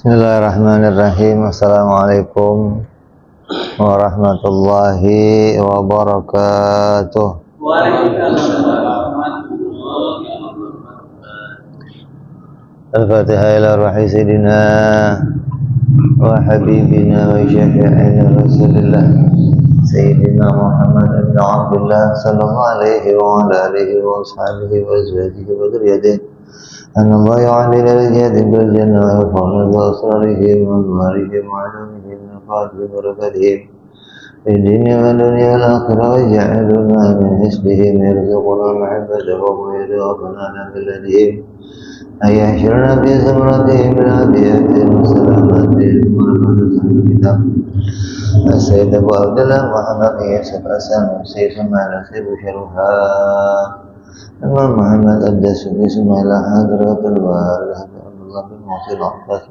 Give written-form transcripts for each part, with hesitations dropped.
Bismillahirrahmanirrahim. Assalamualaikum warahmatullahi wabarakatuh. Al-Fatihah ila ruhi sayyidina wa habibina wa syafi'ina Rasulillah Sayyidina Muhammad ibn Abdullah sallallahu alaihi wa ala alihi wa ashabihi wa azwajihi wa dzurriyyatihi أن الله يعلي درجات بالجنة ويرفعنا بأسرارهم وأنوارهم وعلومهم ونفعهم وبركاتهم في الدنيا والدنيا والآخرة ويجعلنا من حسبهم يرزقنا محبتهم ويتوفنا عن بلادهم أن يحشرنا في زمرتهم بالعافية والسلامة والفوز بالكتاب السيد أبو عبد الله محمد بن يوسف حسن سيف معنا سيف شرها Imam Muhammad Ad-Dasuki Sumaila Hadratul Wali Alhamdulillah bin Musil Abbas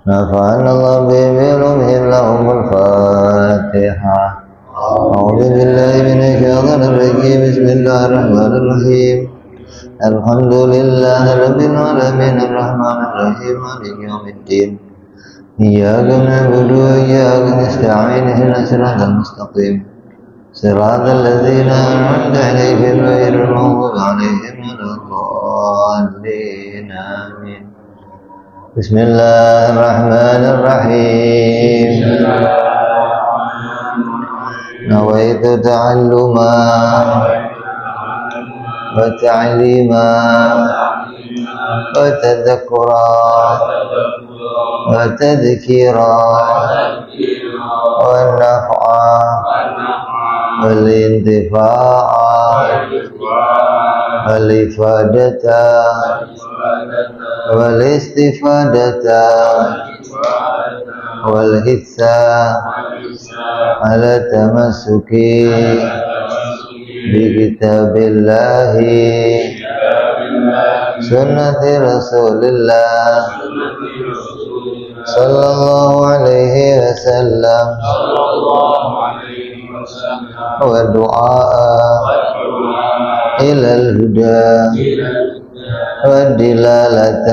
Nafa'an Allah bi'ilumhim lahumul Fatihah A'udhu billahi minasyaitanir rajim Bismillahirrahmanirrahim Alhamdulillahi Rabbil Alamin Ar-Rahmanir Rahim Maliki Yawmiddin Iyyaka na'budu wa iyyaka nasta'in Ihdinas siratal mustaqim صراط الذين أنعمت عليهم غير المغضوب عليهم ولا الضالين آمين بسم الله الرحمن الرحيم نويت تعلما وتعليما وتذكرا وتذكيرا والنفعا والانتفاع والإفادة والاستفادة والحث على التمسك بكتاب الله سنة رسول الله صلى الله عليه وسلم والدعاء إلى الهدى والدلالة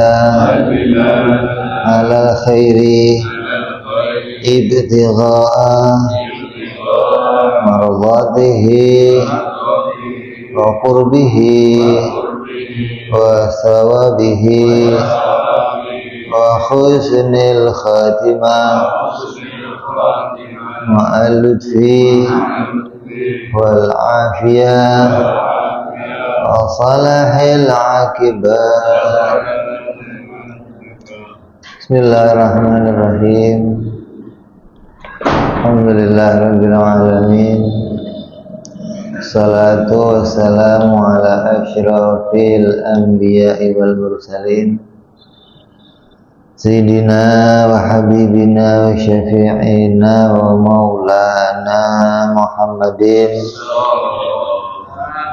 على الخير ابتغاء مرضاته وقربه وثوابه وحسن الخاتمة مع اللطف والعافية وصلاح العاقبة بسم الله الرحمن الرحيم الحمد لله رب العالمين الصلاة والسلام على أشرف الأنبياء والمرسلين Sayyidina wa habibina wa syafi'ina wa maulana Muhammadin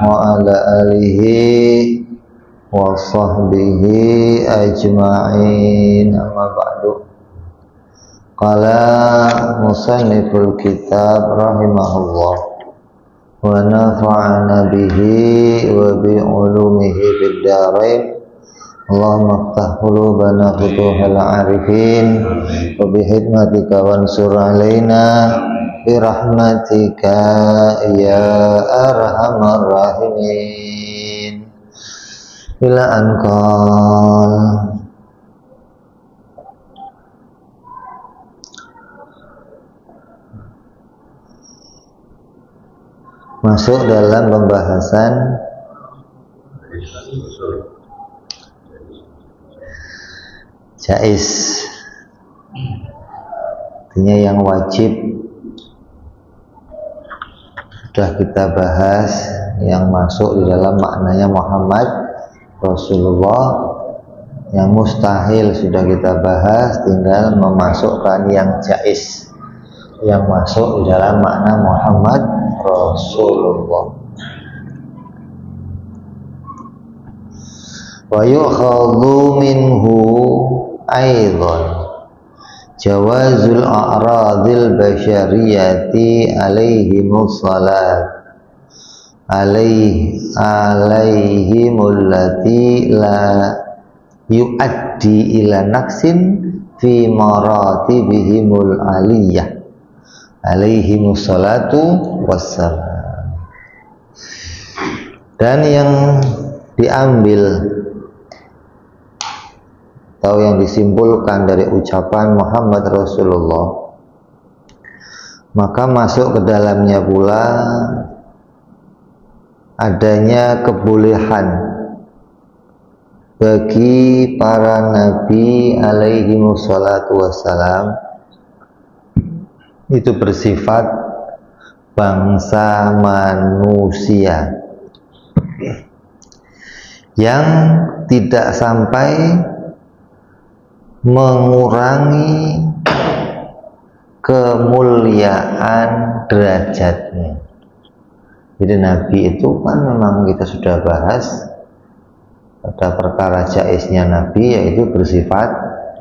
wa ala alihi wa sahbihi ajma'in amma ba'du. Qala musanniful kitab rahimahullah wa nafa'ana bihi wa bi'ulumihi fid dharain. Allahumma aftah qulubana futuhal arifin wa bihikmatika wansur alaina birahmatika ya arhamar rahimin bila anqal masuk dalam pembahasan jaiz, artinya yang wajib sudah kita bahas, yang masuk di dalam maknanya Muhammad Rasulullah. Yang mustahil sudah kita bahas, tinggal memasukkan yang jaiz, yang masuk di dalam makna Muhammad Rasulullah. Wa yukhadhu minhu aidan jawazul a'radil basyariyati alaihimus salat alaihimul lati la yuaddi ila naksin fi maratibihimul aliyah alaihimus salatu wassalam. Dan yang diambil atau yang disimpulkan dari ucapan Muhammad Rasulullah, maka masuk ke dalamnya pula adanya kebolehan bagi para nabi alaihi wassalatu wassalam itu bersifat bangsa manusia yang tidak sampai mengurangi kemuliaan derajatnya. Jadi nabi itu kan memang kita sudah bahas pada perkara jaiznya nabi, yaitu bersifat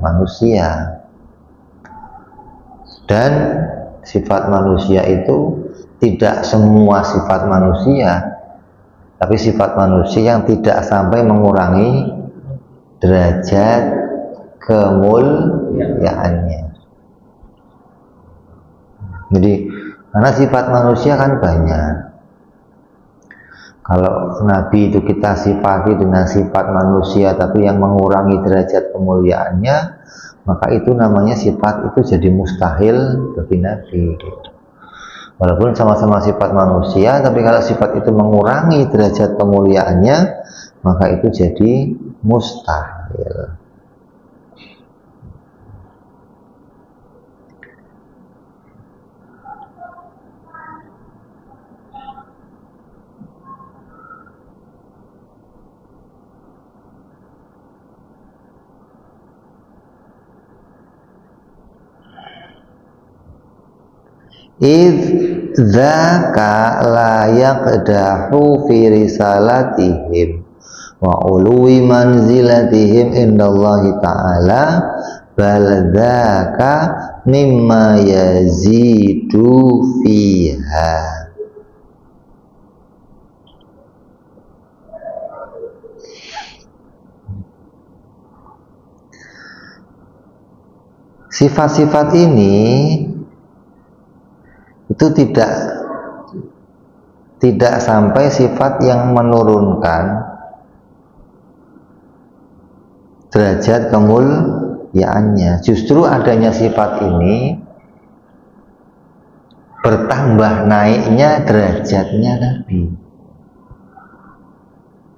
manusia. Dan sifat manusia itu tidak semua sifat manusia, tapi sifat manusia yang tidak sampai mengurangi derajat kemuliaannya. Jadi karena sifat manusia kan banyak. Kalau nabi itu kita sifati dengan sifat manusia tapi yang mengurangi derajat kemuliaannya, maka itu namanya sifat itu jadi mustahil bagi nabi. Walaupun sama-sama sifat manusia, tapi kalau sifat itu mengurangi derajat kemuliaannya, maka itu jadi mustahil. Idzaka la yaqdahu fi risalatihim wa uluwi manzilatihim indallahi ta'ala bal dzaka mimma yazidu fiha. Sifat-sifat ini itu tidak sampai sifat yang menurunkan derajat kemuliaannya. Justru adanya sifat ini bertambah naiknya derajatnya nabi.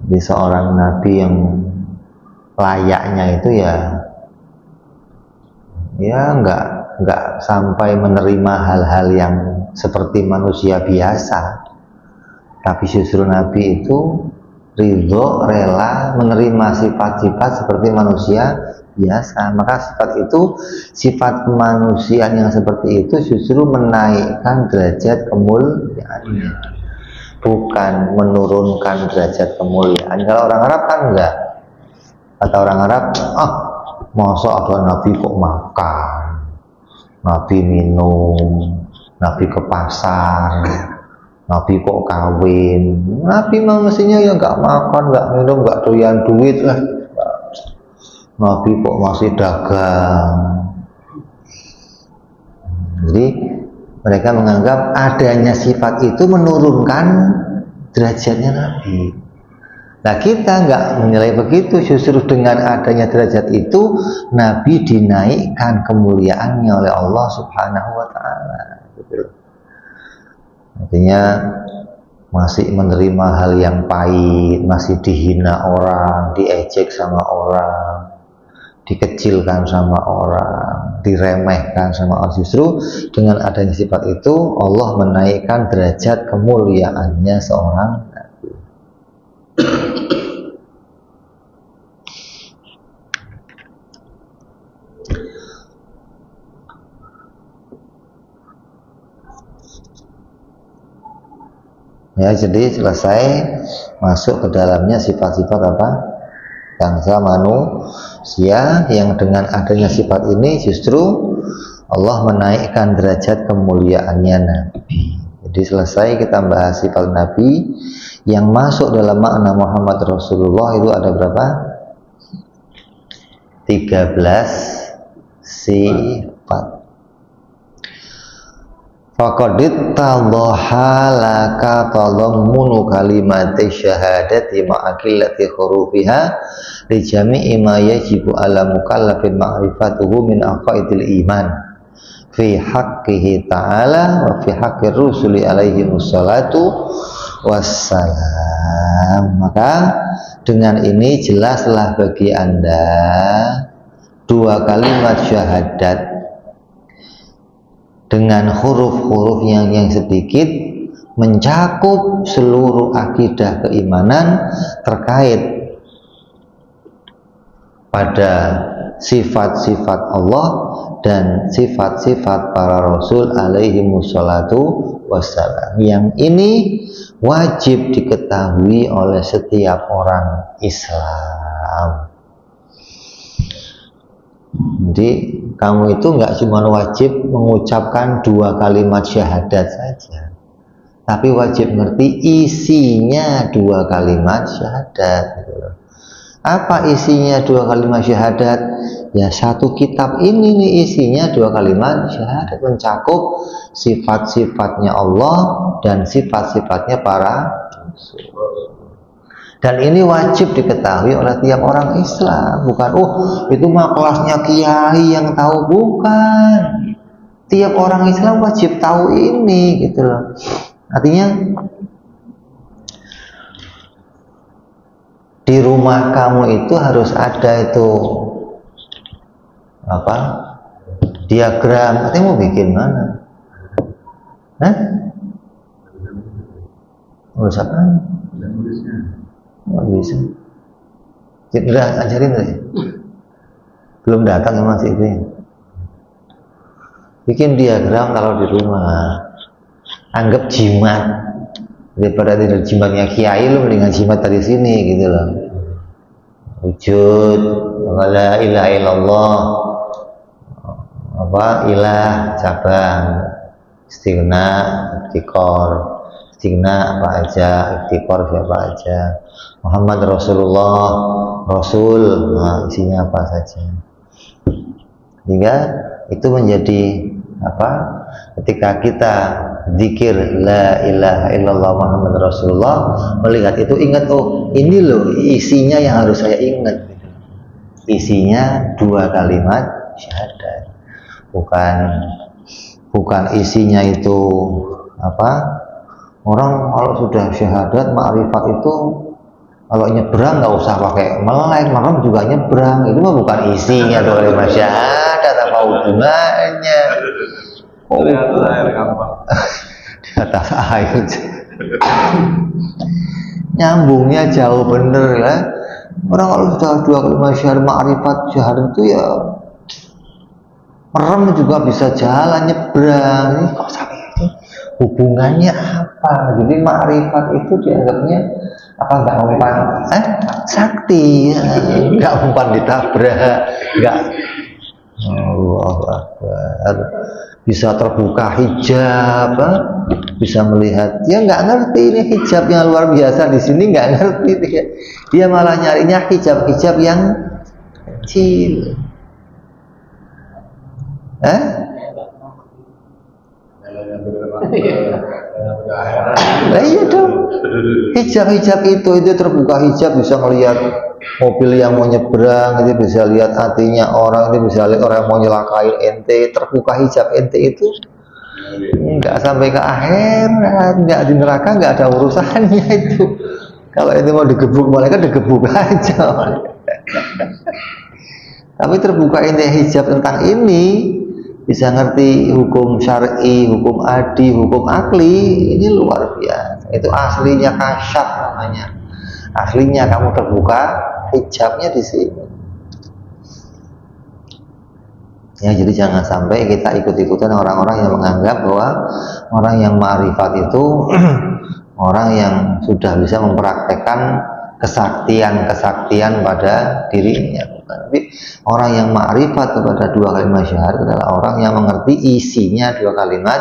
Jadi seorang nabi yang layaknya itu ya enggak sampai menerima hal-hal yang seperti manusia biasa, tapi justru nabi itu ridho, rela menerima sifat-sifat seperti manusia biasa. Maka sifat kemanusiaan yang seperti itu justru menaikkan derajat kemuliaannya, bukan menurunkan derajat kemuliaan. Kalau orang Arab kan enggak. Kata orang Arab, masa ada nabi kok makan, nabi minum, nabi ke pasar, nabi kok kawin. Nabi mah mestinya ya nggak makan, nggak minum, nggak doyan duit lah. Nabi kok masih dagang. Jadi mereka menganggap adanya sifat itu menurunkan derajatnya nabi. Nah, kita nggak menilai begitu, justru dengan adanya derajat itu nabi dinaikkan kemuliaannya oleh Allah Subhanahu wa ta'ala. Artinya masih menerima hal yang pahit, masih dihina orang, diejek sama orang, dikecilkan sama orang, diremehkan sama orang. Justru dengan adanya sifat itu Allah menaikkan derajat kemuliaannya seorang nabi. Ya, jadi selesai masuk ke dalamnya sifat-sifat apa? Bangsa manusia yang dengan adanya sifat ini justru Allah menaikkan derajat kemuliaannya nabi. Jadi selesai kita bahas sifat nabi yang masuk dalam makna Muhammad Rasulullah itu ada berapa? sifat. Faqadit tadhaha laka tadammunu kalimati syahadati ma'akillati hurufiha li jami'i ma yajibu ala mukallafin ma'rifatuhu min aqaidil iman fi haqqihi ta'ala wa fi haqqir rusuli alaihi wassalatu wassalam. Maka dengan ini jelaslah bagi Anda dua kalimat syahadat dengan huruf-huruf yang sedikit mencakup seluruh akidah keimanan terkait pada sifat-sifat Allah dan sifat-sifat para rasul alaihi wassalatu wassalam. Yang ini wajib diketahui oleh setiap orang Islam. Jadi kamu itu nggak cuma wajib mengucapkan dua kalimat syahadat saja, tapi wajib ngerti isinya dua kalimat syahadat. Apa isinya dua kalimat syahadat? Ya, satu kitab ini nih isinya dua kalimat syahadat, mencakup sifat-sifatnya Allah dan sifat-sifatnya para rasul. Dan ini wajib diketahui oleh tiap orang Islam. Bukan, itu mah kelasnya kiai yang tahu. Bukan. Tiap orang Islam wajib tahu ini, gitu loh. Artinya, di rumah kamu itu harus ada itu apa? Diagram. Artinya mau bikin mana? Hah? Urus apa? Nggak bisa. Udah ajarin tadi. Belum datang ya Mas ini. Bikin diagram kalau di rumah. Anggap jimat. Daripada tidak jimatnya kiai, lu mendingan jimat dari sini gitu loh. Wujud, la ilaha illallah. Ilah cabang, istighna, iftikor. Istighna apa aja, iftikor siapa aja. Muhammad Rasulullah, Rasul, nah isinya apa saja. Sehingga itu menjadi apa? Ketika kita zikir la ilaha illallah Muhammad Rasulullah, melihat itu ingat, ini loh isinya yang harus saya ingat. Isinya dua kalimat syahadat. Bukan isinya itu apa? Orang kalau sudah syahadat ma'rifat itu kalau nyebrang nggak usah pakai melek, merem juga nyebrang. Itu mah bukan isinya dua kalimat syahadat, apa hubungannya? Di atas air. Nyambungnya jauh bener ya. Orang kalau sudah dua kalimat syahadat ma'rifat syahadat itu ya merem juga bisa jalan nyebrang. Ini kok sampai itu hubungannya apa? Jadi ma'rifat itu dianggapnya apa, nggak umpan sakti ya. Nggak umpan ditabrak, nggak Allah Akbar, bisa terbuka hijab, bisa melihat, ya nggak ngerti ini hijab yang luar biasa di sini, nggak ngerti dia malah nyarinya hijab yang kecil. Nah iya dong, hijab itu terbuka hijab bisa melihat mobil yang mau nyebrang, itu bisa lihat hatinya orang, itu bisa lihat orang yang mau nyelakain ente. Terbuka hijab ente itu nggak sampai ke akhirat, nggak di neraka, nggak ada urusannya itu. Kalau ente mau digebuk malaikat, digebuk aja. Tapi terbuka ente hijab tentang ini, bisa ngerti hukum syar'i, hukum adi, hukum akli, ini luar biasa. Itu aslinya kasyaf namanya. Aslinya kamu terbuka hijabnya di sini. Ya, jadi jangan sampai kita ikut-ikutan orang-orang yang menganggap bahwa orang yang ma'rifat itu orang yang sudah bisa mempraktekkan kesaktian pada dirinya. Tapi orang yang ma'rifat kepada dua kalimat syahadat adalah orang yang mengerti isinya dua kalimat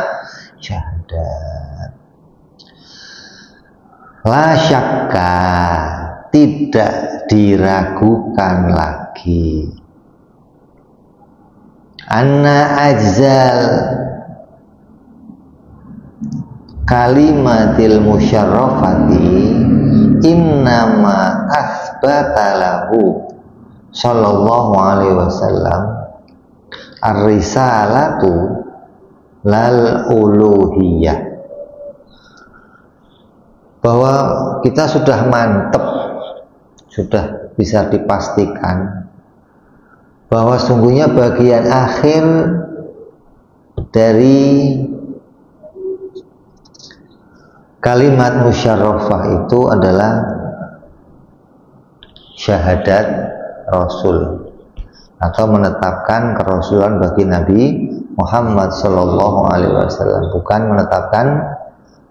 syahadat. La syakka, tidak diragukan lagi. anna ajzal kalimatil musyarrafati innama athbata lahu sallallahu alaihi wasallam ar-risalatu lal uluhiyah, bahwa kita sudah mantep, sudah bisa dipastikan bahwa sungguhnya bagian akhir dari kalimat musyarrafah itu adalah syahadat Rasul, atau menetapkan kerasulan bagi Nabi Muhammad Sallallahu Alaihi Wasallam, bukan menetapkan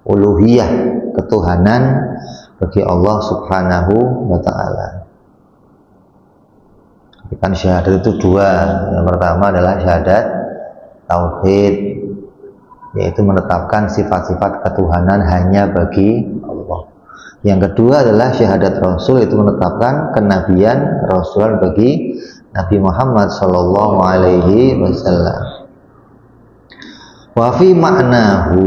uluhiyah, ketuhanan bagi Allah Subhanahu wa Ta'ala. Kan syahadat itu dua. Yang pertama adalah syahadat tauhid, yaitu menetapkan sifat-sifat ketuhanan hanya bagi Allah. Yang kedua adalah syahadat Rasul, itu menetapkan kenabian, kerasulan bagi Nabi Muhammad Sallallahu Alaihi Wasallam. Wa fi ma'nahu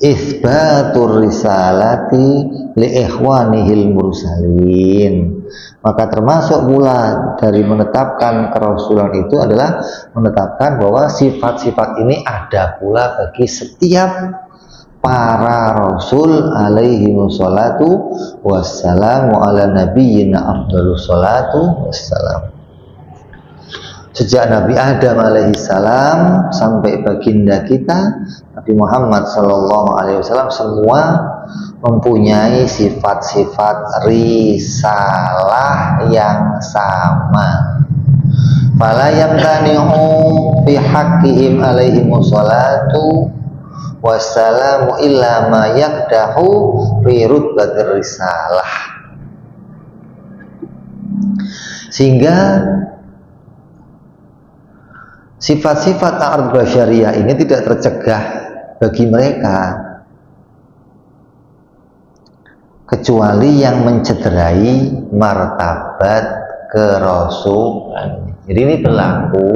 isbatur risalati li ikhwanihil mursalin. Maka termasuk pula dari menetapkan kerasulan itu adalah menetapkan bahwa sifat-sifat ini ada pula bagi setiap para rasul alaihi wassalatu wassalamu ala nabiyyina afdalus salatu wassalam. Sejak Nabi Adam alaihi salam sampai baginda kita Nabi Muhammad sallallahu alaihi wasallam, semua mempunyai sifat-sifat risalah yang sama. Fala yamtani'u fi haqqihim alaihi wassalatu wassalamu illa ma yakdahu fi rutbatir risalah. Sehingga sifat-sifat ta'arud basyariyah ini tidak tercegah bagi mereka, kecuali yang mencederai martabat kerasulan. Jadi ini berlaku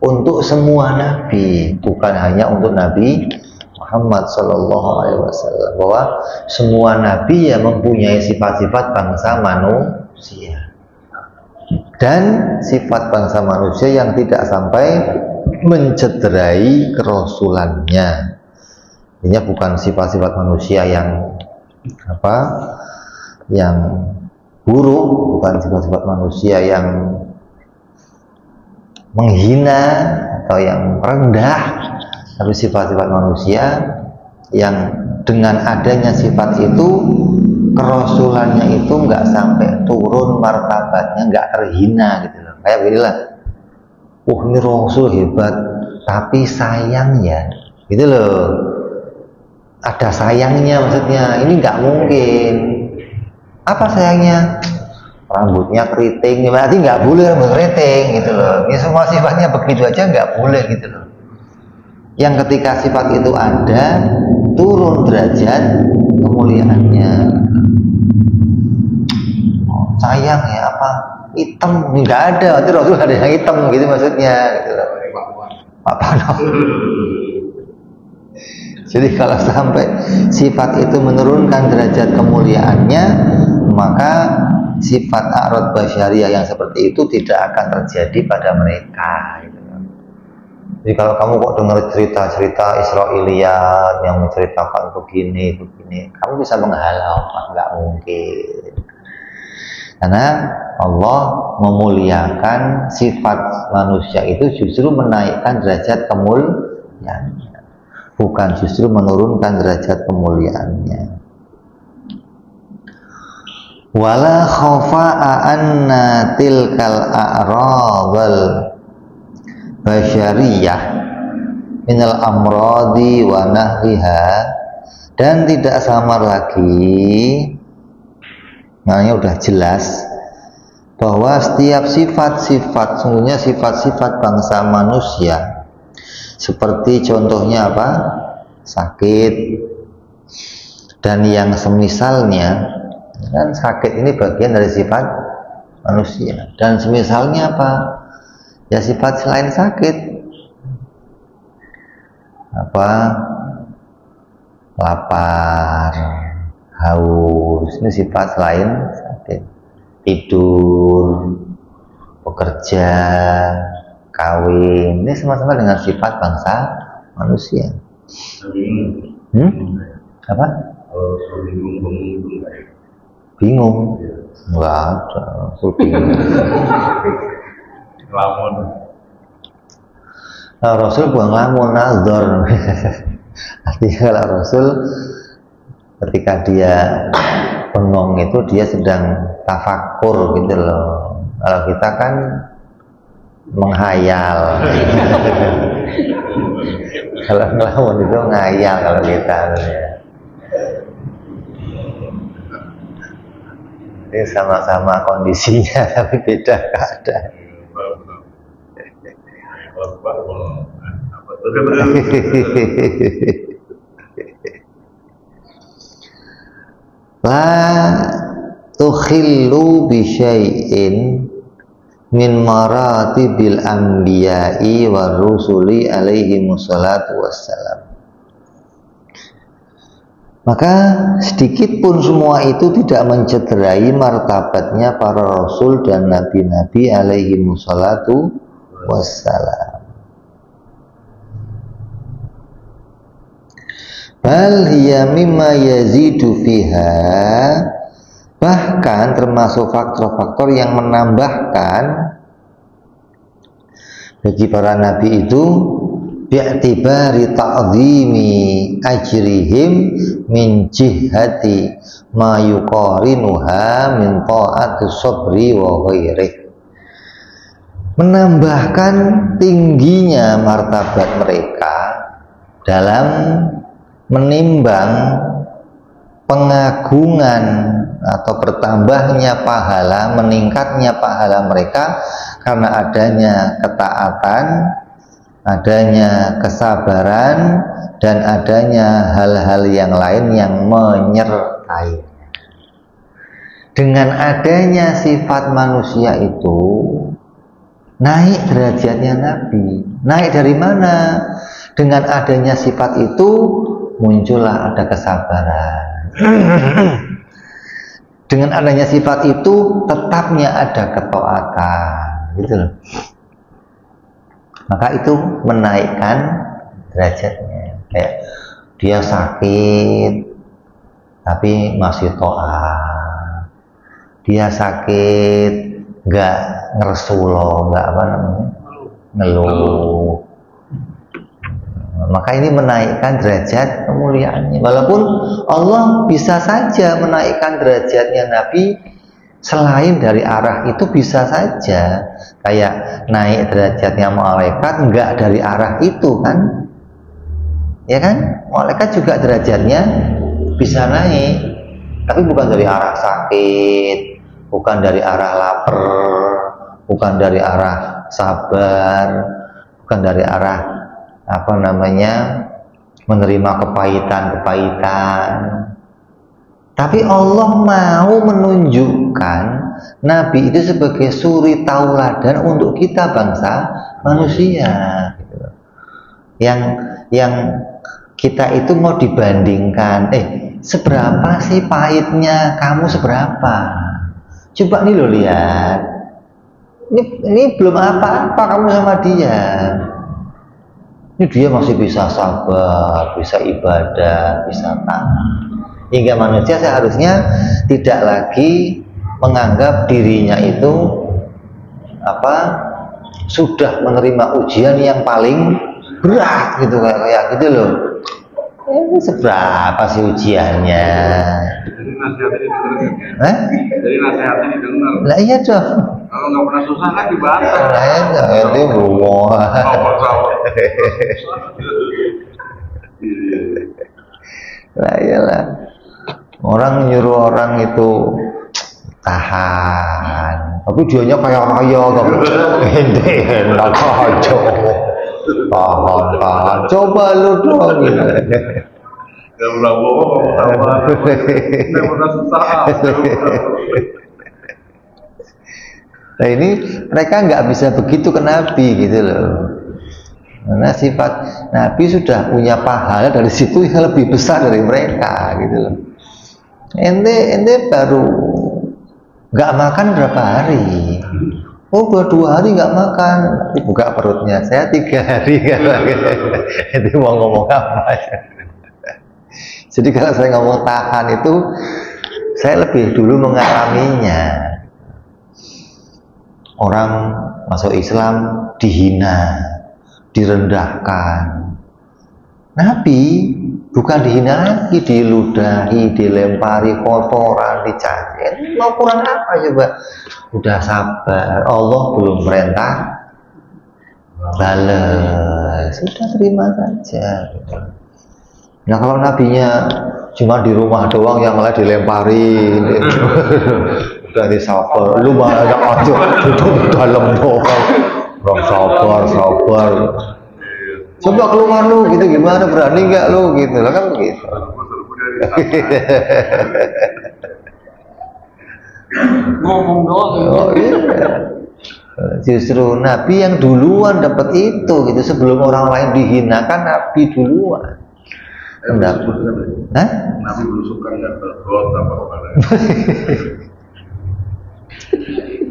untuk semua nabi, bukan hanya untuk Nabi Muhammad Sallallahu Alaihi Wasallam, bahwa semua nabi yang mempunyai sifat-sifat bangsa manusia dan sifat bangsa manusia yang tidak sampai mencederai kerasulannya. Ini bukan sifat-sifat manusia yang yang buruk, bukan sifat-sifat manusia yang menghina atau yang rendah, tapi sifat-sifat manusia yang dengan adanya sifat itu kerasulannya itu nggak sampai turun martabatnya, nggak terhina gitu loh. Kayak beginilah, ini Rasul hebat, tapi sayang ya, gitu loh. Ada sayangnya, maksudnya ini nggak mungkin. Apa sayangnya? Rambutnya keriting, berarti nggak boleh rambut keriting gitu loh. Ini semua sifatnya begitu aja nggak boleh gitu loh. Yang ketika sifat itu ada, turun derajat kemuliaannya. Oh, sayang ya, apa hitam nggak ada, itu Rasul ada yang hitam gitu maksudnya gitu loh. Apa no? Jadi kalau sampai sifat itu menurunkan derajat kemuliaannya, maka sifat a'rad basyariyah yang seperti itu tidak akan terjadi pada mereka gitu. Jadi kalau kamu kok dengar cerita-cerita Israiliyat yang menceritakan begini, kamu bisa menghalau, nggak mungkin. Karena Allah memuliakan sifat manusia itu justru menaikkan derajat kemuliaannya, bukan justru menurunkan derajat kemuliaannya. Wala khafa'a anna tilkal a'radhal basyariyah minal amradi wa nahwiha, dan tidak samar lagi, maknanya udah jelas bahwa setiap sifat-sifat, sungguhnya sifat-sifat bangsa manusia, seperti contohnya apa? Sakit dan yang semisalnya. Kan sakit ini bagian dari sifat manusia, dan semisalnya apa? Ya sifat selain sakit, apa, lapar, haus, ini sifat selain sakit. Tidur, bekerja, kawin, ini sama-sama dengan sifat bangsa manusia. Apa? Bingung? Enggak ada. Lamun. Nah, Rasul buang lamun, nazar. Artinya kalau Rasul ketika dia bengong itu dia sedang tafakur gitu loh. Kalau kita kan menghayal. Kalau ngelamun itu ngayal kalau kita. Ini sama-sama kondisinya tapi beda keadaan. La tukhillu bi syai'in min maratibil anbiya'i war rusuli alaihi wassalatu wassalam. Maka sedikit pun semua itu tidak mencederai martabatnya para rasul dan nabi-nabi alaihi wassalatu wassalam. Bal hiya mimma yazidu fiha, bahkan termasuk faktor-faktor yang menambahkan bagi para nabi itu bi'tibari ta'zimi ajrihim min jihati ma yuqarinuha min ta'ati sabri wa ghairih, menambahkan tingginya martabat mereka dalam menimbang pengagungan atau bertambahnya pahala, meningkatnya pahala mereka karena adanya ketaatan, adanya kesabaran, dan adanya hal-hal yang lain yang menyertai. Dengan adanya sifat manusia itu naik derajatnya Nabi. Naik dari mana? Dengan adanya sifat itu muncullah ada kesabaran. Dengan adanya sifat itu tetapnya ada ketaatan, gitu loh. Maka itu menaikkan derajatnya. Kayak dia sakit tapi masih taat. Dia sakit nggak ngersulo, nggak apa namanya, ngeluh. Maka ini menaikkan derajat kemuliaannya. Walaupun Allah bisa saja menaikkan derajatnya Nabi selain dari arah itu, bisa saja. Kayak naik derajatnya malaikat enggak dari arah itu kan? Ya kan? Malaikat juga derajatnya bisa naik, tapi bukan dari arah sakit, bukan dari arah lapar, bukan dari arah sabar, bukan dari arah apa namanya, menerima kepahitan-kepahitan. Tapi Allah mau menunjukkan Nabi itu sebagai suri tauladan untuk kita bangsa manusia, gitu. Yang kita itu mau dibandingkan, seberapa sih pahitnya kamu, seberapa? Coba nih lo lihat, ini belum apa-apa kamu sama dia. Ini dia masih bisa sabar, bisa ibadah, bisa taat. Hingga manusia seharusnya tidak lagi menganggap dirinya itu sudah menerima ujian yang paling berat gitu, kayak gitu loh. Ini seberapa sih ujiannya? Jadi nasihatnya didengar. Jadi nasihatnya didengar. Lah iya dong. Kalau nggak pernah susah kan dibantah. Lah iya, itu bungo. Lah iyalah. Orang nyuruh orang itu tahan, tapi dianya kaya-kaya kok. Ente enak aja. Tahan. Coba lu dong. Gak pernah bohong, gak pernah susah. Nah ini mereka nggak bisa begitu ke Nabi gitu loh. Karena sifat Nabi sudah punya pahala dari situ yang lebih besar dari mereka gitu loh. Ente baru nggak makan berapa hari? Oh, dua hari nggak makan, buka perutnya. Saya 3 hari itu mau ngomong apa? Jadi kalau saya ngomong tahan itu, saya lebih dulu mengalaminya. Orang masuk Islam dihina, direndahkan. Nabi bukan dihina lagi, diludahi, dilempari kotoran, dicaci. Mau kurang apa coba? Udah sabar, Allah belum perintah balas, sudah terima saja. Nah kalau nabinya cuma di rumah doang yang malah dilempari, udah disabar, lu malah ada aja itu dalam doang, orang sabar. Coba keluar lu, gitu gimana, berani nggak lu, gitu lah kan begitu. Ngomong doang. Oh iya. Justru Nabi yang duluan dapat itu, gitu sebelum orang lain dihinakan, Nabi duluan. Hah? Nabi berusukan nggak bergot apa apa.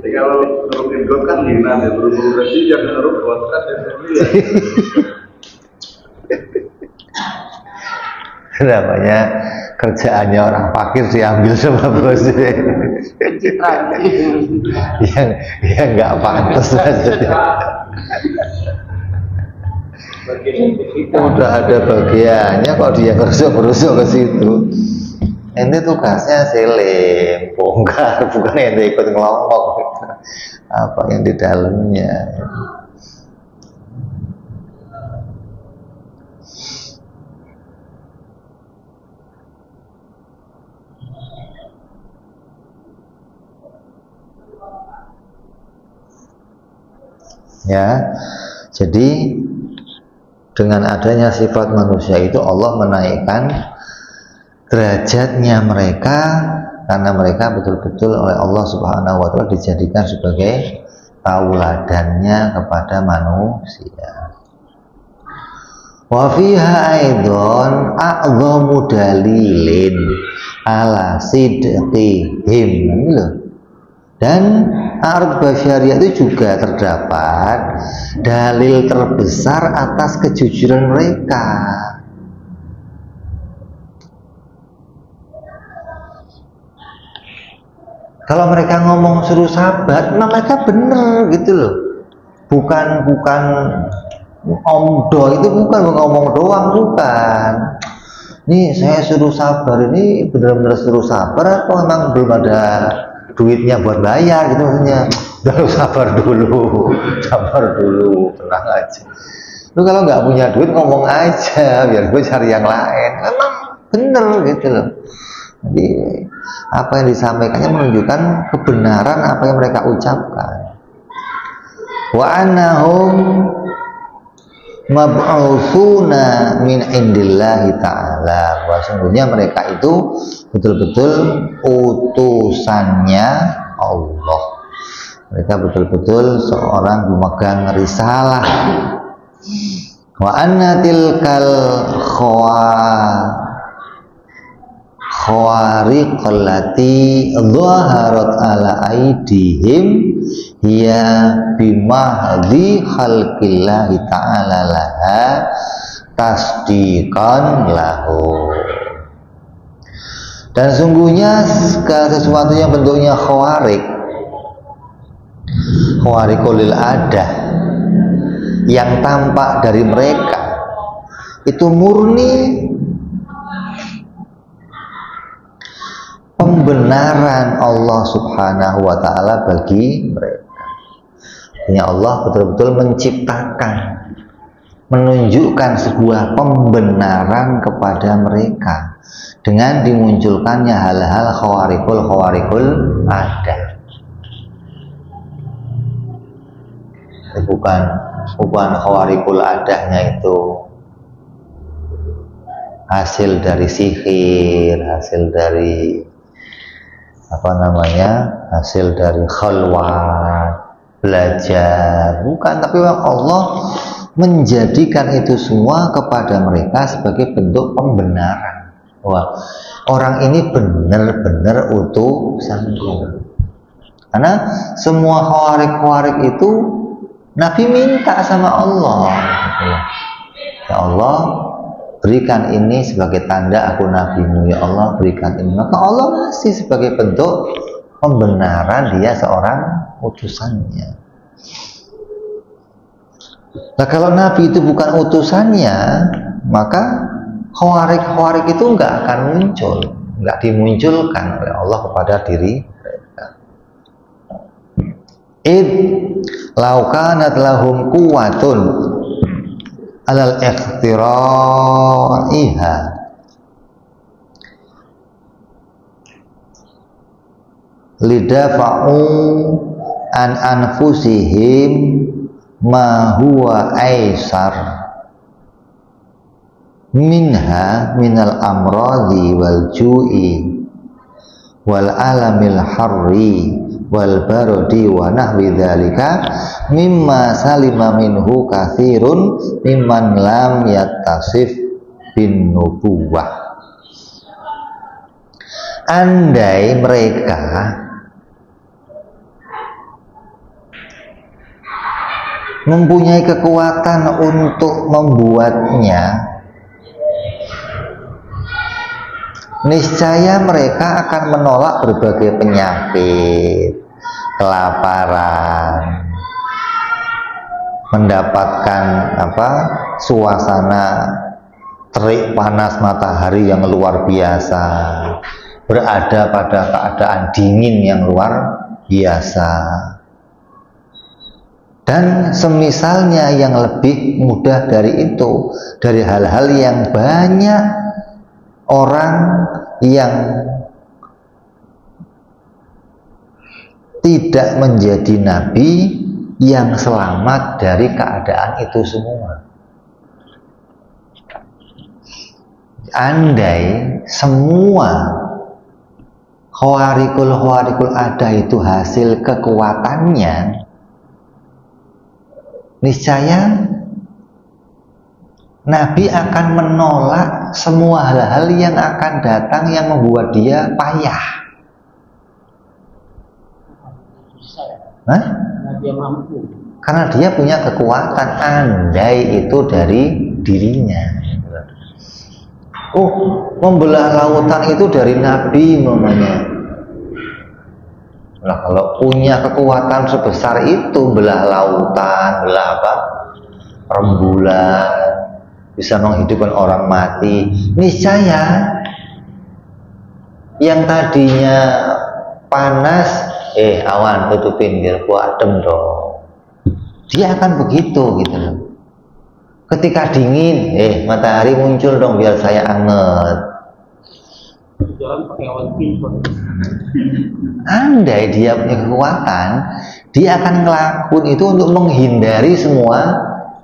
Jadi kalau nurutin got kan hina, ya buru-buru berarti jangan nurut got kan ya. Namanya kerjaannya orang fakir diambil sama bosnya. yang nggak pantas maksudnya. Udah ada bagiannya kok dia kerusuk ke situ. Ini tugasnya selim, bongkar, bukan ente ikut ngelompok gitu. Apa yang di dalamnya. Ya, jadi dengan adanya sifat manusia itu Allah menaikkan derajatnya mereka karena mereka betul-betul oleh Allah Subhanahu wa Ta'ala dijadikan sebagai tauladannya kepada manusia. Wa fiha aidon a'dhamu dalilin ala sidqihim. Dan A'rad Basyariyah itu juga terdapat dalil terbesar atas kejujuran mereka. Kalau mereka ngomong suruh sabar, nah mereka bener gitu loh. Bukan omdo itu bukan ngomong doang, bukan. Nih saya suruh sabar ini benar-benar suruh sabar atau memang belum ada duitnya buat bayar gitu maksudnya. Udah sabar dulu, tenang aja. Lu kalau nggak punya duit ngomong aja, biar gue cari yang lain. Memang bener gitu loh. Jadi apa yang disampaikannya menunjukkan kebenaran apa yang mereka ucapkan. Wa annahum mab'utsuna min indillahi ta'ala. Bahwa sungguhnya mereka itu betul-betul utusannya Allah. Mereka betul-betul seorang pemegang risalah. Wa anna tilkal khawariqallati dhaharat ala aidihim hiya bimahdi khalqillahi ta'ala laha tasdiqan lahu. Dan sungguhnya segala sesuatu yang bentuknya khawariqul adah yang tampak dari mereka itu murni pembenaran Allah Subhanahu wa Ta'ala bagi mereka. Artinya Allah betul-betul menciptakan, menunjukkan sebuah pembenaran kepada mereka dengan dimunculkannya hal-hal khawariqul adah. Bukan khawariqul adahnya itu hasil dari sihir, hasil dari hasil dari khalwat, belajar, bukan, tapi Allah menjadikan itu semua kepada mereka sebagai bentuk pembenaran. Wah, orang ini benar-benar utusanku. Karena semua khawarik itu Nabi minta sama Allah, ya Allah, berikan ini sebagai tanda aku nabimu, ya Allah berikan ini. Maka Allah ngasih sebagai bentuk pembenaran dia seorang utusannya. Nah, kalau Nabi itu bukan utusannya, maka khawarik itu nggak akan muncul, nggak dimunculkan oleh Allah kepada diri mereka. Laukanat lahum quwwatun alal ikhtira'iha lidafa'u an anfusihim ma huwa aisar minha minal amradi wal ju'i wal alamil harri wal barodi wa nahwi dzalika mimma salima minhu katsirun mimman lam yattasif bin nubuwah. Andai mereka mempunyai kekuatan untuk membuatnya, niscaya mereka akan menolak berbagai penyakit, kelaparan, mendapatkan suasana terik panas matahari yang luar biasa, berada pada keadaan dingin yang luar biasa, dan semisalnya yang lebih mudah dari itu, dari hal-hal yang banyak orang yang tidak menjadi nabi yang selamat dari keadaan itu semua. Andai semua khawarikul ada itu hasil kekuatannya, niscaya Nabi akan menolak semua hal-hal yang akan datang yang membuat dia payah. Karena dia punya kekuatan, andai itu dari dirinya. Membelah lautan itu dari Nabi namanya. Nah, kalau punya kekuatan sebesar itu, belah lautan, belah rembulan, bisa menghidupkan orang mati, niscaya yang tadinya panas, awan tutupin biar gua adem dong. Dia akan begitu gitu loh. Ketika dingin, matahari muncul dong biar saya anget. Jalan pakai awan pinpon. Andai dia punya kekuatan, dia akan ngelakuin itu untuk menghindari semua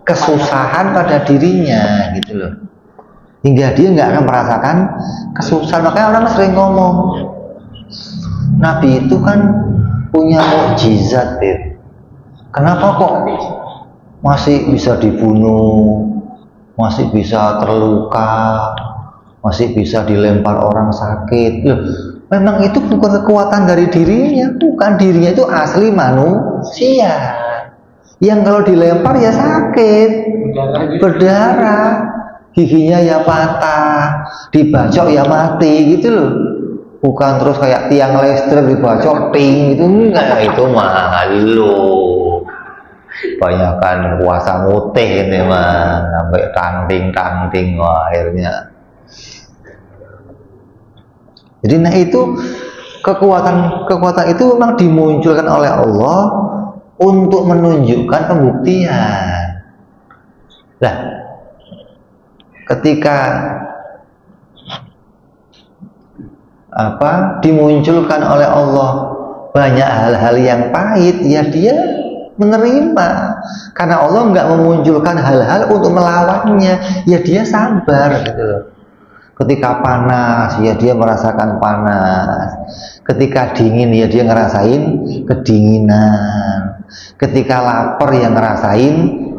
kesusahan pada dirinya gitu loh, hingga dia nggak akan merasakan kesusahan. Makanya orang sering ngomong Nabi itu kan punya mukjizat, kenapa kok masih bisa dibunuh, masih bisa terluka, masih bisa dilempar orang sakit. Loh, memang itu bukan kekuatan dari dirinya, bukan, dirinya itu asli manusia yang kalau dilempar ya sakit, berdarah, giginya ya patah, dibacok ya mati gitu loh. Bukan terus kayak tiang listrik dibacok ting, itu enggak, itu malu. Banyakan puasa mutih ini mah, sampai tangting akhirnya. Jadi nah itu kekuatan itu memang dimunculkan oleh Allah untuk menunjukkan pembuktian. Nah, ketika dimunculkan oleh Allah banyak hal-hal yang pahit, ya dia menerima. Karena Allah nggak memunculkan hal-hal untuk melawannya, ya dia sabar gitu loh. Ketika panas, ya dia merasakan panas. Ketika dingin, ya dia ngerasain kedinginan. Ketika lapar, ya ngerasain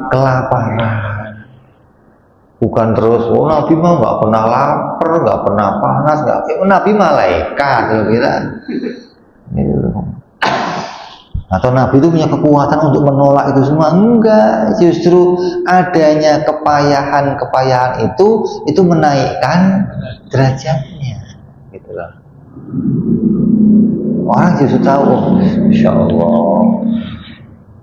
kelaparan. Bukan terus, oh Nabi mah nggak pernah lapar, nggak pernah panas, nggak. Nabi malaikat, kira-kira. Atau Nabi itu punya kekuatan untuk menolak itu semua? Enggak, justru adanya kepayahan itu menaikkan derajatnya, gitu loh. Orang justru tahu, Insya Allah,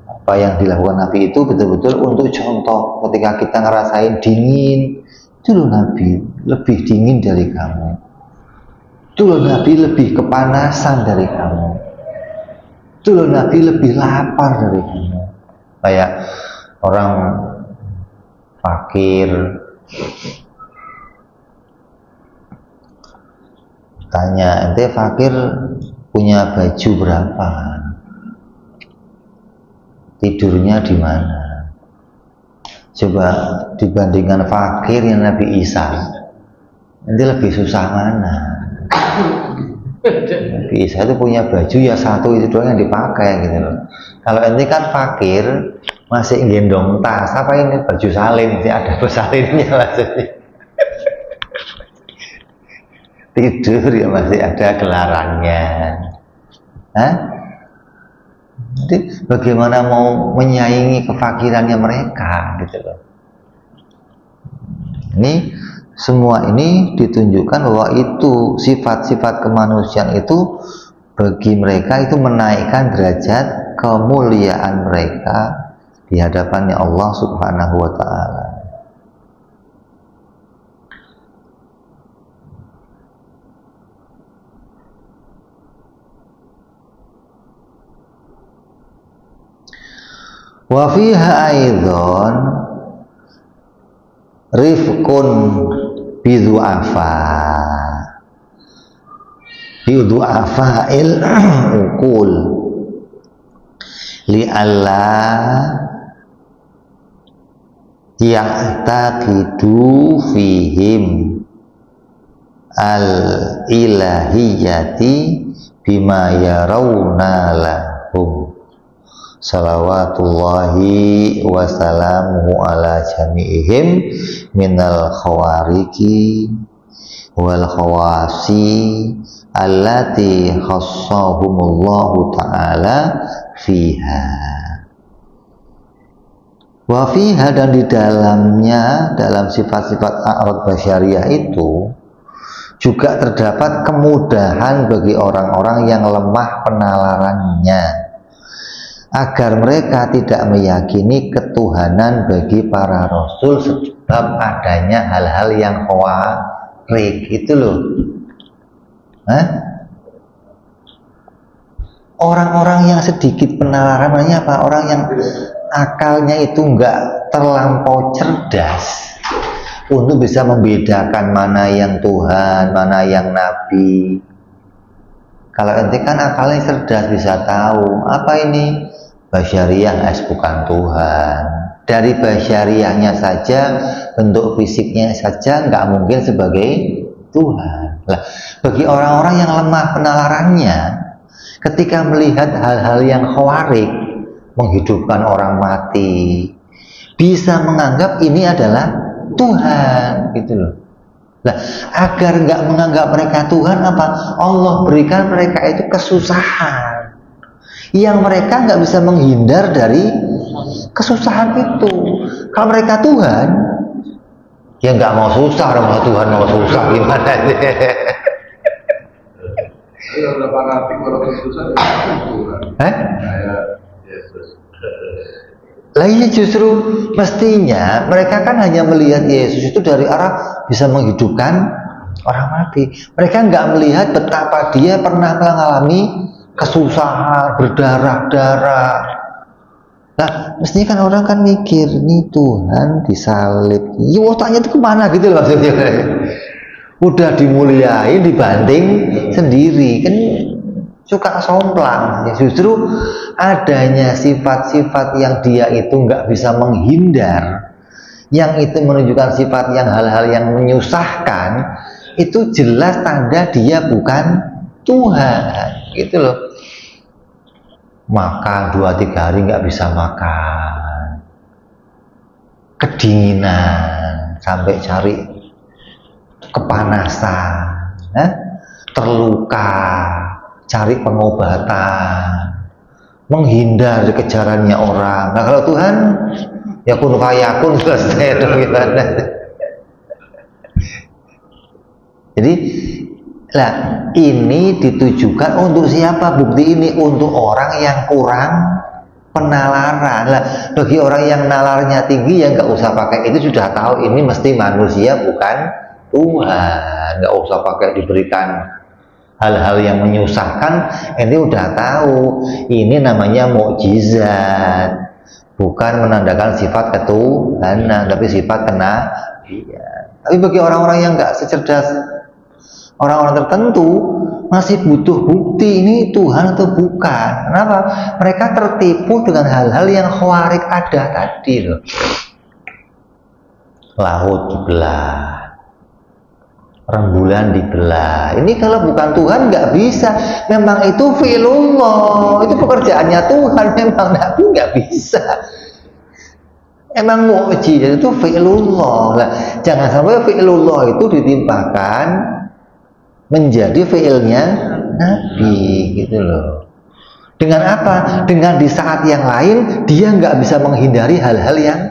apa yang dilakukan Nabi itu betul-betul untuk contoh. Ketika kita ngerasain dingin, itu loh Nabi lebih dingin dari kamu. Itu loh Nabi lebih kepanasan dari kamu. Itu loh Nabi lebih lapar dari kamu. Kayak orang fakir tanya, ente fakir punya baju berapa? Tidurnya di mana? Coba dibandingkan fakir yang Nabi Isa, ente lebih susah mana? Nabi Isa itu punya baju ya satu itu doang yang dipakai gitu loh. Kalau ente kan fakir masih gendong tas, apa ini baju salin sih, ada bersalinnya maksudnya. Tidur ya masih ada gelarannya. Hah? Jadi bagaimana mau menyaingi kefakirannya mereka gitu loh. Ini semua ini ditunjukkan bahwa itu sifat-sifat kemanusiaan itu bagi mereka itu menaikkan derajat kemuliaan mereka di hadapannya Allah Subhanahu wa Ta'ala. Wa fiha aidan rifqun bidu'afa'il uqul li'alla ya'taqidu fihim al-ilahiyyati bima yarawna lahum salawatullahi wassalamuhu ala jami'ihim minal khawariki wal khawasi allati khassahumullahu ta'ala fiha. Wa fiha, dan di dalamnya, dalam sifat-sifat a'rad basyariyah itu juga terdapat kemudahan bagi orang-orang yang lemah penalarannya, agar mereka tidak meyakini ketuhanan bagi para rasul sebab adanya hal-hal yang khawarik itu loh. Orang-orang yang sedikit penalaran, namanya apa? Orang yang akalnya itu enggak terlampau cerdas untuk bisa membedakan mana yang Tuhan, mana yang Nabi. Kalau ente kan akalnya cerdas, bisa tahu apa ini basyariyah, bukan Tuhan. Dari basyariyahnya saja, bentuk fisiknya saja nggak mungkin sebagai Tuhan. Lah, bagi orang-orang yang lemah penalarannya, ketika melihat hal-hal yang khawarik, menghidupkan orang mati, bisa menganggap ini adalah Tuhan, gitu loh. Nah, agar nggak menganggap mereka Tuhan, apa? Allah berikan mereka itu kesusahan yang mereka nggak bisa menghindar dari kesusahan itu. Kalau mereka Tuhan, ya nggak mau susah, orang Tuhan mau susah gimana sih? Ada fanatik kalau susah Tuhan. Yesus. Lah ini justru mestinya mereka kan hanya melihat Yesus itu dari arah bisa menghidupkan orang mati. Mereka nggak melihat betapa dia pernah mengalami kesusahan, berdarah-darah. Nah, mestinya kan orang kan mikir, nih Tuhan disalib, ya otaknya itu kemana gitu loh maksudnya. Udah dimuliain dibanding sendiri, kan suka somplang. Ya, justru adanya sifat-sifat yang dia itu nggak bisa menghindar, yang itu menunjukkan sifat yang hal-hal yang menyusahkan, itu jelas tanda dia bukan Tuhan, gitu loh. Makan 2-3 hari nggak bisa makan, kedinginan sampai cari kepanasan, terluka, cari pengobatan, menghindar dari kejarannya orang. Nah kalau Tuhan ya kun fayakun selesai dong gimana. Jadi lah ini ditujukan untuk siapa? Bukti ini untuk orang yang kurang penalaran. Lah bagi orang yang nalarnya tinggi ya nggak usah pakai itu, sudah tahu ini mesti manusia bukan Tuhan. Nggak usah pakai diberikan hal-hal yang menyusahkan, ini udah tahu ini namanya mukjizat, bukan menandakan sifat ketuhanan tapi sifat kenabian. Tapi bagi orang-orang yang nggak secerdas orang-orang tertentu masih butuh bukti ini Tuhan atau bukan. Kenapa? Mereka tertipu dengan hal-hal yang khawarik ada tadi loh. Laut dibelah, rembulan dibelah. Ini kalau bukan Tuhan nggak bisa. Memang itu fi'lullah, itu pekerjaannya Tuhan. Memang Nabi nggak bisa. Emang mukjizat itu fi'lullah. Lah, jangan sampai fi'lullah itu ditimpakan menjadi fi'ilnya Nabi, gitu loh. Dengan apa? Dengan di saat yang lain dia nggak bisa menghindari hal-hal yang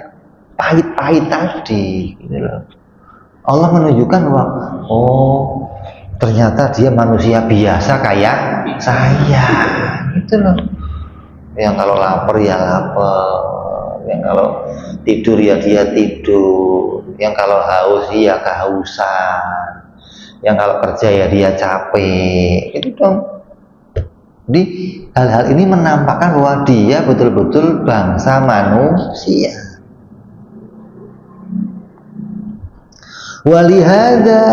pahit-pahit tadi, gitu loh. Allah menunjukkan bahwa oh ternyata dia manusia biasa kayak saya, gitu loh. Yang kalau lapar ya lapar, yang kalau tidur ya dia tidur, yang kalau haus ya kehausan, yang kalau kerja ya dia capek, itu dong. Jadi hal-hal ini menampakkan bahwa dia betul-betul bangsa manusia. Walihada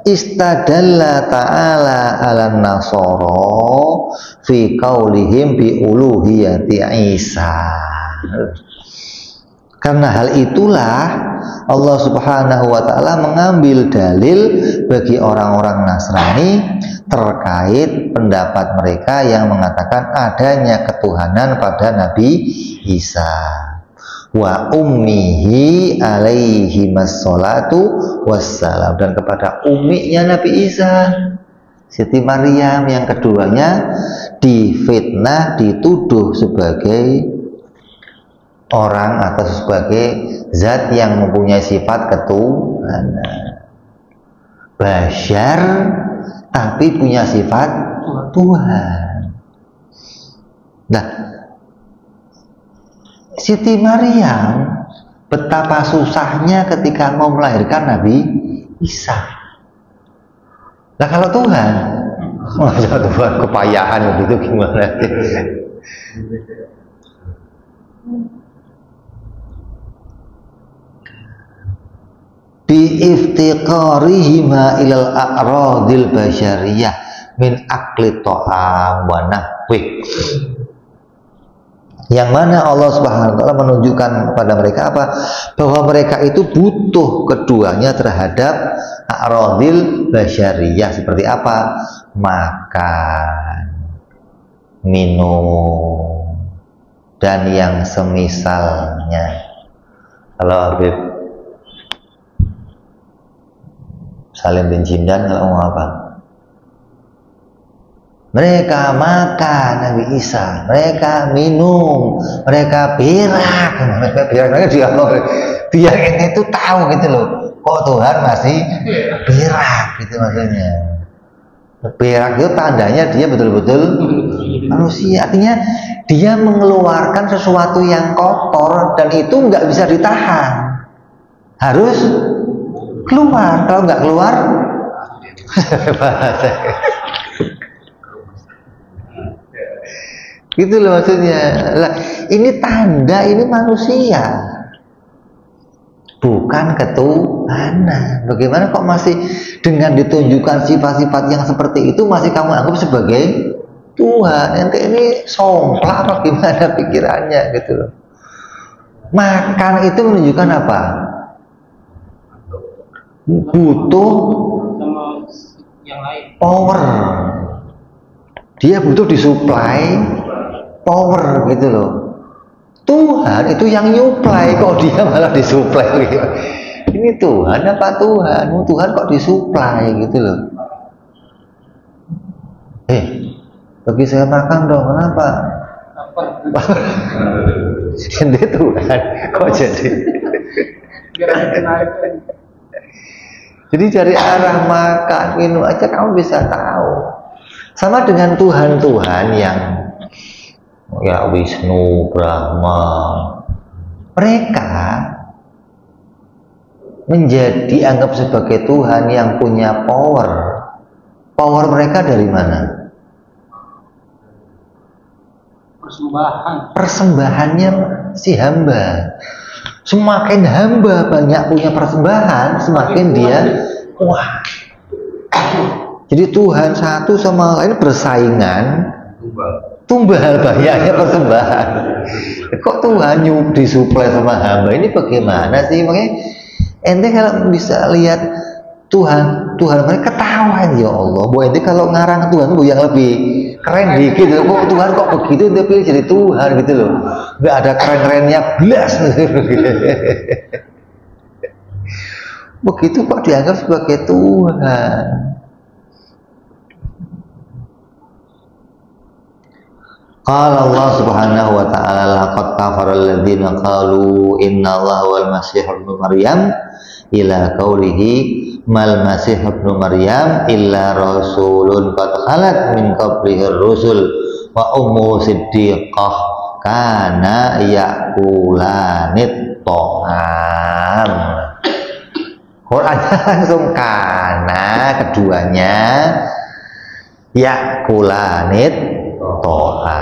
istadalla ta'ala ala nasoro fi qaulihim bi uluhiyati Isa. Karena hal itulah Allah Subhanahu wa ta'ala mengambil dalil bagi orang-orang Nasrani terkait pendapat mereka yang mengatakan adanya ketuhanan pada Nabi Isa wa ummihi alaihi massolatu wassalam, dan kepada umminya Nabi Isa, Siti Maryam, yang keduanya difitnah, dituduh sebagai orang atau sebagai zat yang mempunyai sifat ketuhanan, basyar tapi punya sifat Tuhan. Nah, Siti Maryam betapa susahnya ketika mau melahirkan Nabi Isa. Nah kalau Tuhan, masa Tuhan kepayahan begitu gimana? Bi-iftiqarihima ilal a'radil basyariyah min akli ta'am wa nahwi. Yang mana Allah Subhanahu wa ta'ala menunjukkan kepada mereka apa? Bahwa mereka itu butuh keduanya terhadap a'radil basyariyah. Seperti apa? Makan, minum, dan yang semisalnya. Kalau Habib Salim bin Jindan ngomong apa? Mereka makan Nabi Isa, mereka minum, mereka berak, mereka dia itu tahu gitu loh. Kok Tuhan masih berak gitu maksudnya. Berak itu tandanya dia betul-betul manusia. Artinya dia mengeluarkan sesuatu yang kotor dan itu nggak bisa ditahan, harus keluar. Kalau nggak keluar gitu loh maksudnya. Lah, ini tanda ini manusia, bukan ketuhanan. Bagaimana kok masih dengan ditunjukkan sifat-sifat yang seperti itu masih kamu anggap sebagai Tuhan? Nanti ini somplak apa gimana pikirannya gitu loh. Makan itu menunjukkan apa? Butuh yang lain. Power. Dia butuh disuplai power gitu loh. Tuhan itu yang nyuplai, kok dia malah disuplai gitu. Ini Tuhan apa Tuhan? Tuhan kok disuplai gitu loh. Bagi saya makan dong, kenapa? Ini Tuhan, kok jadi? Jadi dari arah makan, minum aja kamu bisa tahu. Sama dengan Tuhan-Tuhan yang ya Wisnu, Brahma, mereka menjadi anggap sebagai Tuhan yang punya power. Power mereka dari mana? Persembahannya si hamba. Semakin hamba banyak punya persembahan, semakin dia wah. Jadi Tuhan satu sama lain bersaingan, tumbal banyaknya persembahan. Kok Tuhan disuplai sama hamba, ini bagaimana sih? Makanya ente kalau bisa lihat Tuhan mereka ketawa, ya Allah. Bu ente kalau ngarang Tuhan bu yang lebih keren dikit, kok Tuhan kok begitu dia pilih jadi Tuhan gitu loh. Nggak ada keren-kerennya blas. Begitu kok dianggap sebagai Tuhan. Qala Allah Subhanahu wa ta'ala laqad kafara alladziina qalu innallaha wal masih ibnu maryam ila qaulihi mal masih ibnu maryam illa rasulun qad khalat min qablihi rusul wa ummu siddiqah kana yakulanit ta'am. Quran langsung kana keduanya yakulanit toha.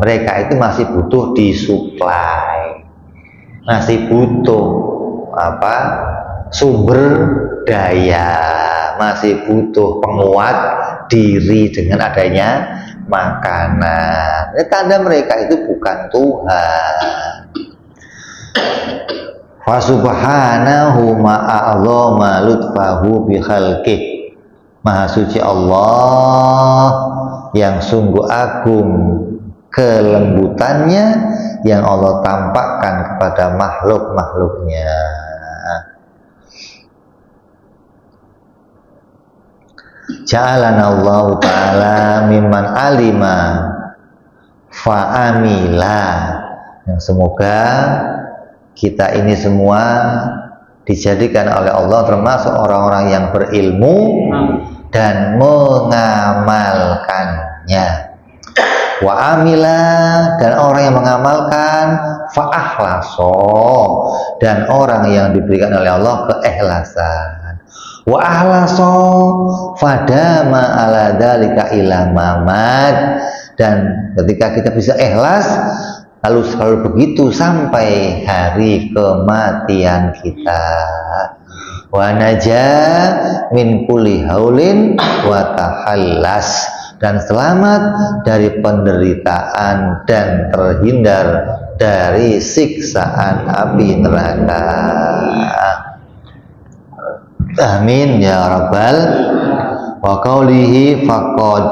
Mereka itu masih butuh disuplai, masih butuh sumber daya, masih butuh penguat diri dengan adanya makanan. Ini tanda mereka itu bukan Tuhan. Fa subhanahu ma'a'adhama lutfahu bi khalqih. Maha suci Allah yang sungguh agung kelembutannya yang Allah tampakkan kepada makhluk-makhluknya. Ja'alana Allah Ta'ala mimman alima fa'amila. Yang semoga kita ini semua dijadikan oleh Allah termasuk orang-orang yang berilmu dan mengamalkannya. Wa amila, dan orang yang mengamalkan, fa akhlaso, dan orang yang diberikan oleh Allah keikhlasan. Wa akhlaso fadama ala dzalika ila mamat, dan ketika kita bisa ikhlas lalu selalu begitu sampai hari kematian kita. Wa najah min kulli haulin wa tahallas, dan selamat dari penderitaan dan terhindar dari siksaan api neraka. Amin ya rabbal. Wa qaulihi faqad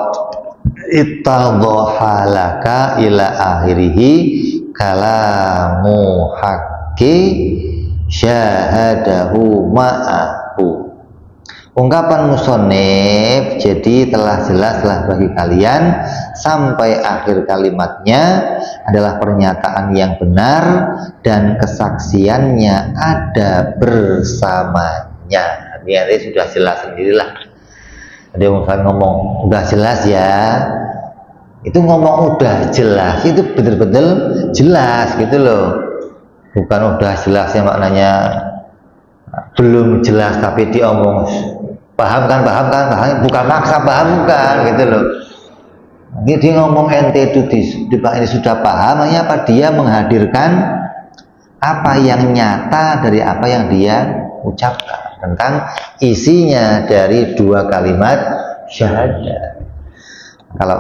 ittadhaha laka ila akhirihi kalamu haqqi syahadahu ma'ahu. Ungkapan musonef jadi telah jelaslah bagi kalian sampai akhir kalimatnya adalah pernyataan yang benar dan kesaksiannya ada bersamanya. Ini sudah jelas sendirilah. Ada yang ngomong udah jelas ya, itu ngomong udah jelas itu betul-betul jelas gitu loh. Bukan udah jelas yang maknanya belum jelas tapi dia omong paham kan, bukan maksa paham, bukan gitu loh. Dia ngomong ente itu ini sudah paham, hanya apa dia menghadirkan apa yang nyata dari apa yang dia ucapkan tentang isinya dari dua kalimat syahadat. Kalau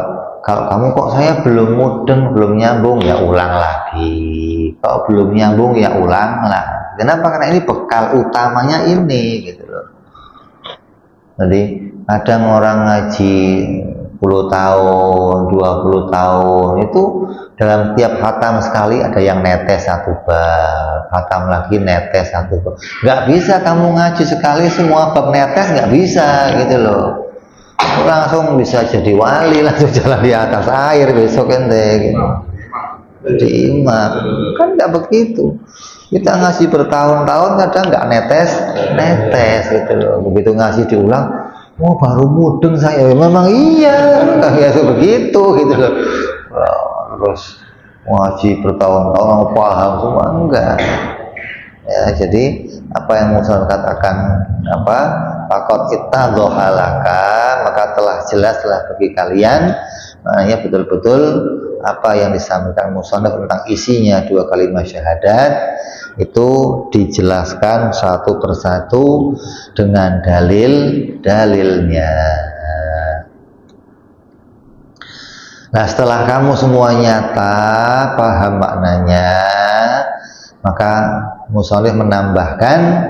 kamu kok saya belum mudeng, belum nyambung, ya ulang lagi. Kalau belum nyambung ya ulang lah. Kenapa? Karena ini bekal utamanya ini gitu loh. Jadi Kadang orang ngaji 10 tahun, 20 tahun, itu dalam tiap khatam sekali ada yang netes 1 bab, khatam lagi netes 1 bab. Nggak bisa kamu ngaji sekali semua bab netes, nggak bisa gitu loh. Langsung bisa jadi wali, langsung jalan di atas air besok ente gitu. Jadi imam kan nggak begitu. Kita ngasih bertahun-tahun kadang nggak netes gitu loh. Begitu ngasih diulang, oh baru mudeng saya. Memang iya, kayak begitu gitu loh. Terus ngaji bertahun-tahun paham semua enggak. Ya, jadi apa yang Musa katakan fakot kita dohalaka, maka telah jelaslah bagi kalian, maknanya betul-betul apa yang disampaikan Musa tentang isinya 2 kalimat syahadat itu dijelaskan satu persatu dengan dalilnya. Nah, setelah kamu semua nyata paham maknanya, maka Musholih menambahkan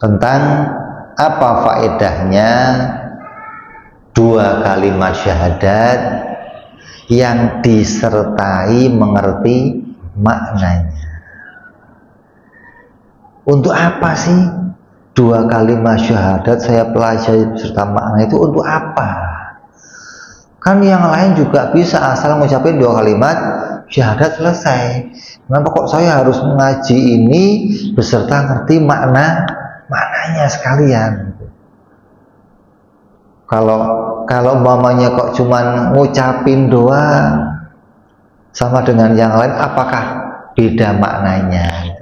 tentang apa faedahnya 2 kalimat syahadat yang disertai mengerti maknanya. Untuk apa sih 2 kalimat syahadat saya pelajari serta makna itu untuk apa? Kan yang lain juga bisa asal mengucapkan 2 kalimat syahadat selesai. Kenapa kok saya harus mengaji ini beserta ngerti maknanya sekalian? Kalau umpamanya kok cuman ngucapin doang sama dengan yang lain, apakah beda maknanya?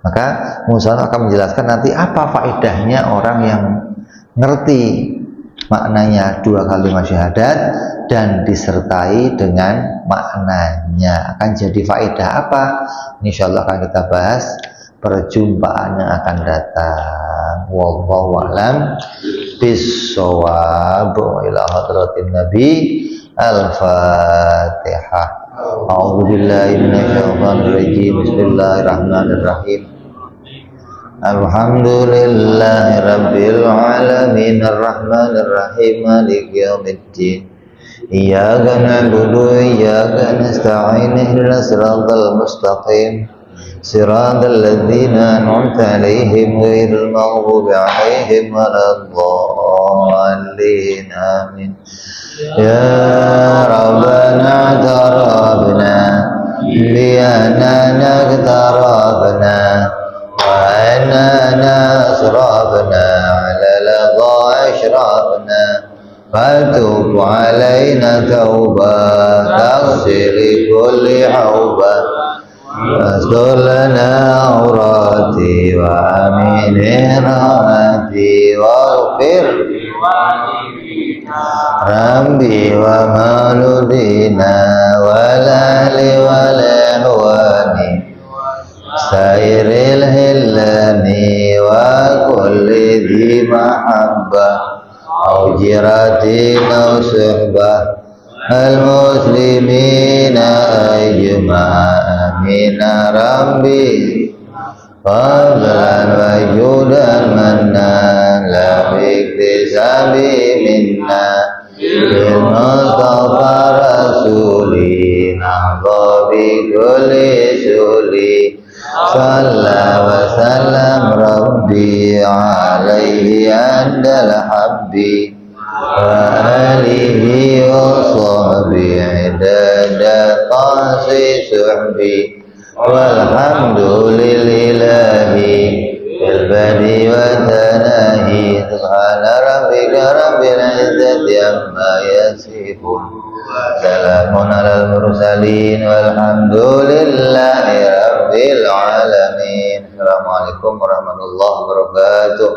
Maka Musa akan menjelaskan nanti apa faedahnya orang yang ngerti maknanya 2 kalimat syahadat dan disertai dengan maknanya. Akan jadi faedah apa? Insyaallah akan kita bahas perjumpaan yang akan datang. Wallahu a'lam bis-shawab. Ila hadratin Nabi. Al-Fatihah. A'udzu billahi minasyaitonir rajim. Bismillahirrahmanirrahim. Alhamdulillahi rabbil alamin arrahmanir rahim maliki yaumiddin. Iyyaka na'budu wa iyyaka nasta'in ihdinas siratal mustaqim siratal ladzina an'amta 'alaihim ghairil maghdubi 'alaihim waladdallin. Amin. Ya Rabbana tarabna li'annana tarabna وأننا أسرفنا على لظى أشرفنا فتوب علينا توبة تغسل كل حوبة واستر لنا عوراتي وأمين رحمتي واغفر ربي ومولودينا والأهل والإخوان سائر الهلاني وكل ذي محبة أو جيرة أو صحبة المسلمين أجمع آمين ربي فضلا وجودا منا لا باكتساب منا بالمصطفى رسولي نحظى بكل سولي صلى وسلم ربي عليه عند الحب وآله وصحبه عدد قاسي صحبي والحمد لله بالبدء والتناهي سبحان ربك رب العزة عما يصفون سلام على المرسلين والحمد لله رب العالمين. Assalamualaikum warahmatullahi wabarakatuh.